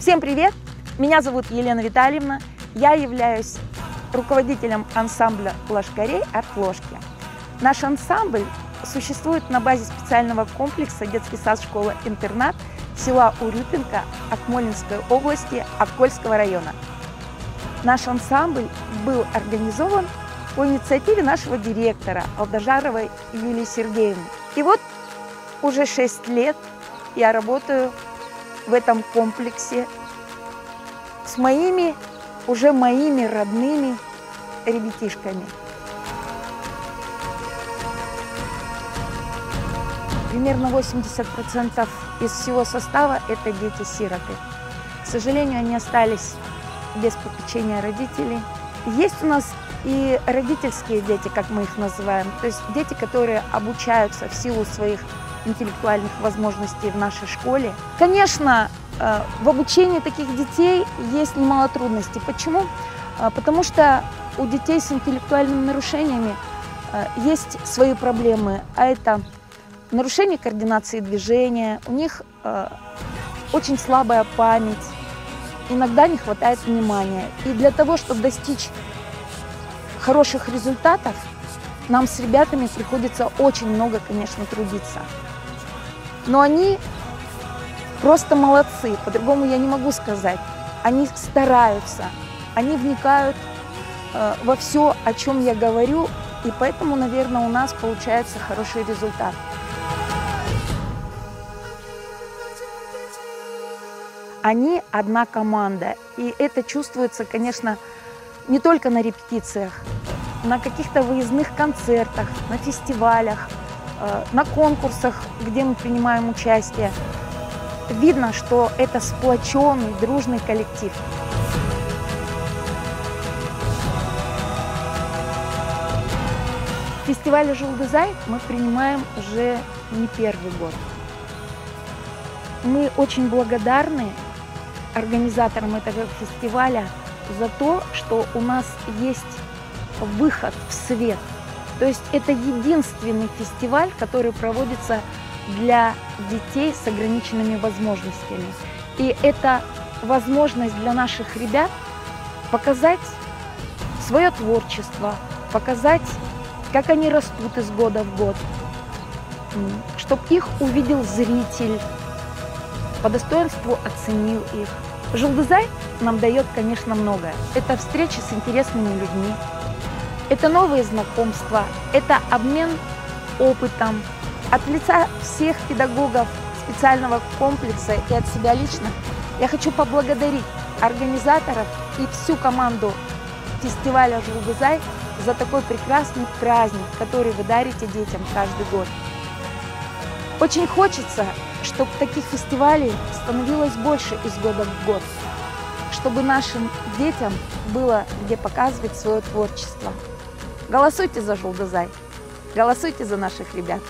Всем привет! Меня зовут Елена Витальевна. Я являюсь руководителем ансамбля «Лошкарей» «Артложки». Наш ансамбль существует на базе специального комплекса детский сад, школа, интернат села Урюпинка Акмолинской области Аккольского района. Наш ансамбль был организован по инициативе нашего директора Алдажаровой Юлии Сергеевны. И вот уже 6 лет я работаю в этом комплексе с моими родными ребятишками. Примерно 80% из всего состава – это дети-сироты. К сожалению, они остались без попечения родителей. Есть у нас и родительские дети, как мы их называем, то есть дети, которые обучаются в силу своих интеллектуальных возможностей в нашей школе. Конечно, в обучении таких детей есть немало трудностей. Почему? Потому что у детей с интеллектуальными нарушениями есть свои проблемы, а это нарушение координации движения, у них очень слабая память, иногда не хватает внимания. И для того, чтобы достичь хороших результатов, нам с ребятами приходится очень много, конечно, трудиться. Но они просто молодцы, по-другому я не могу сказать. Они стараются, они вникают во все, о чем я говорю, и поэтому, наверное, у нас получается хороший результат. Они одна команда, и это чувствуется, конечно, не только на репетициях, на каких-то выездных концертах, на фестивалях, на конкурсах, где мы принимаем участие. Видно, что это сплоченный, дружный коллектив. В фестивале «Жулдызай» мы принимаем уже не первый год. Мы очень благодарны организаторам этого фестиваля за то, что у нас есть выход в свет. То есть это единственный фестиваль, который проводится для детей с ограниченными возможностями. И это возможность для наших ребят показать свое творчество, показать, как они растут из года в год, чтобы их увидел зритель, по достоинству оценил их. Жулдызай нам дает, конечно, многое. Это встречи с интересными людьми, это новые знакомства, это обмен опытом. От лица всех педагогов специального комплекса и от себя лично я хочу поблагодарить организаторов и всю команду фестиваля «Жулдызай» за такой прекрасный праздник, который вы дарите детям каждый год. Очень хочется, чтобы таких фестивалей становилось больше из года в год, чтобы нашим детям было где показывать свое творчество. Голосуйте за «Жулдызай», голосуйте за наших ребят.